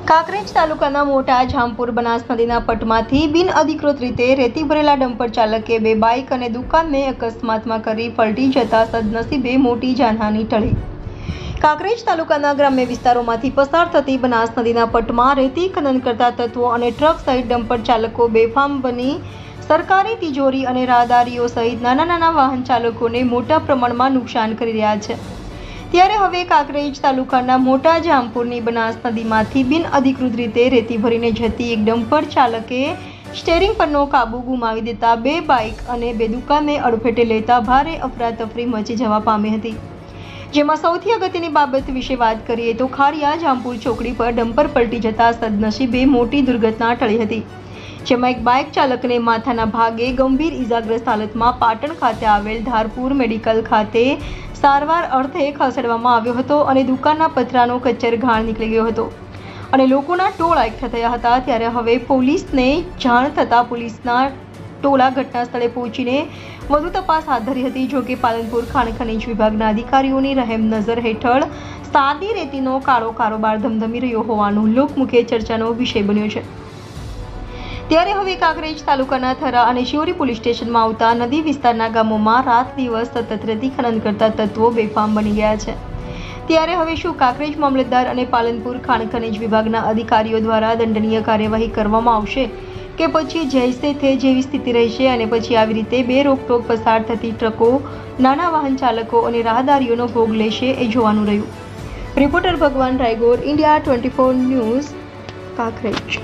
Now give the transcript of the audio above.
કાંકરેજ તાલુકાના મોટા જામપુર બનાસ નદીના પટમાંથી બિનઅધિકૃત રીતે રેતી ભરેલા ડમ્પર ચાલકે બે બાઇક અને દુકાનને અકસ્માતમાં કરી પલટી જતા સદનસીબે મોટી જાનહાનિ ટળી। કાંકરેજ તાલુકાના ગ્રામ્ય વિસ્તારોમાંથી પસાર થતી બનાસ નદીના પટમાં રેતી ખનન કરતા તત્વો અને ટ્રક સહિત ડમ્પર ચાલકો બેફામ બની સરકારી તિજોરી અને રાહદારીઓ સહિત નાના વાહન ચાલકોને મોટા પ્રમાણમાં નુકસાન કરી રહ્યા છે। ત્યારે હવે કાંકરેજ તાલુકાના મોટા જામપુરની બનાસ નદીમાંથી બિનઅધિકૃત રીતે રેતી ભરીને જતી એક ડમ્પર ચાલકે સ્ટેરિંગ પરનો કાબુ ગુમાવી દેતા બે બાઇક અને બે દુકાનને અડફેટે લેતા ભારે અફરાતફરી મચી જવા પામી હતી। જેમાં સૌથી અગત્યની બાબત વિશે વાત કરીએ તો ખારિયા જામપુર ચોકડી પર ડમ્પર પલટી જતા સદનસીબે મોટી દુર્ઘટના ટળી હતી। જેમાં એક બાઇક ચાલકને માથાના ભાગે ગંભીર ઇજાગ્રસ્ત હાલતમાં પાટણ ખાતે આવેલ ધારપુર મેડિકલ ખાતે સારવાર અર્થે ખસેડવામાં આવ્યો હતો અને દુકાનના પતરાનો કચ્ચર ઘાણ નીકળી ગયો હતો અને લોકોના ટોળા એકઠા થયા હતા। ત્યારે હવે પોલીસને જાણ થતાં પોલીસના ટોળા ઘટના સ્થળે પહોંચીને વધુ તપાસ હાથ ધરી હતી। જો કે પાલનપુર ખાણ ખનીજ વિભાગના અધિકારીઓની રહેમ નજર હેઠળ સાદી રેતીનો કાળો કારોબાર ધમધમી રહ્યો હોવાનું લોકમુખે ચર્ચાનો વિષય બન્યો છે। ત્યારે હવે કાંકરેજ તાલુકાના થરા અને શિહોરી પોલીસ સ્ટેશનમાં આવતા નદી વિસ્તારના ગામોમાં રાત દિવસ સતત રેતી ખનન કરતા તત્વો બેફામ બની ગયા છે। ત્યારે હવે શું કાંકરેજ મામલતદાર અને પાલનપુર ખાણ ખનીજ વિભાગના અધિકારીઓ દ્વારા દંડનીય કાર્યવાહી કરવામાં આવશે કે પછી જૈસે થે જેવી સ્થિતિ રહેશે અને પછી આવી રીતે બે રોકટોક પસાર થતી ટ્રકો નાના વાહન ચાલકો અને રાહદારીઓનો ભોગ લેશે એ જોવાનું રહ્યું। રિપોર્ટર ભગવાન રાયગોર, ઇન્ડિયા 24 ન્યૂઝ, કાંકરેજ।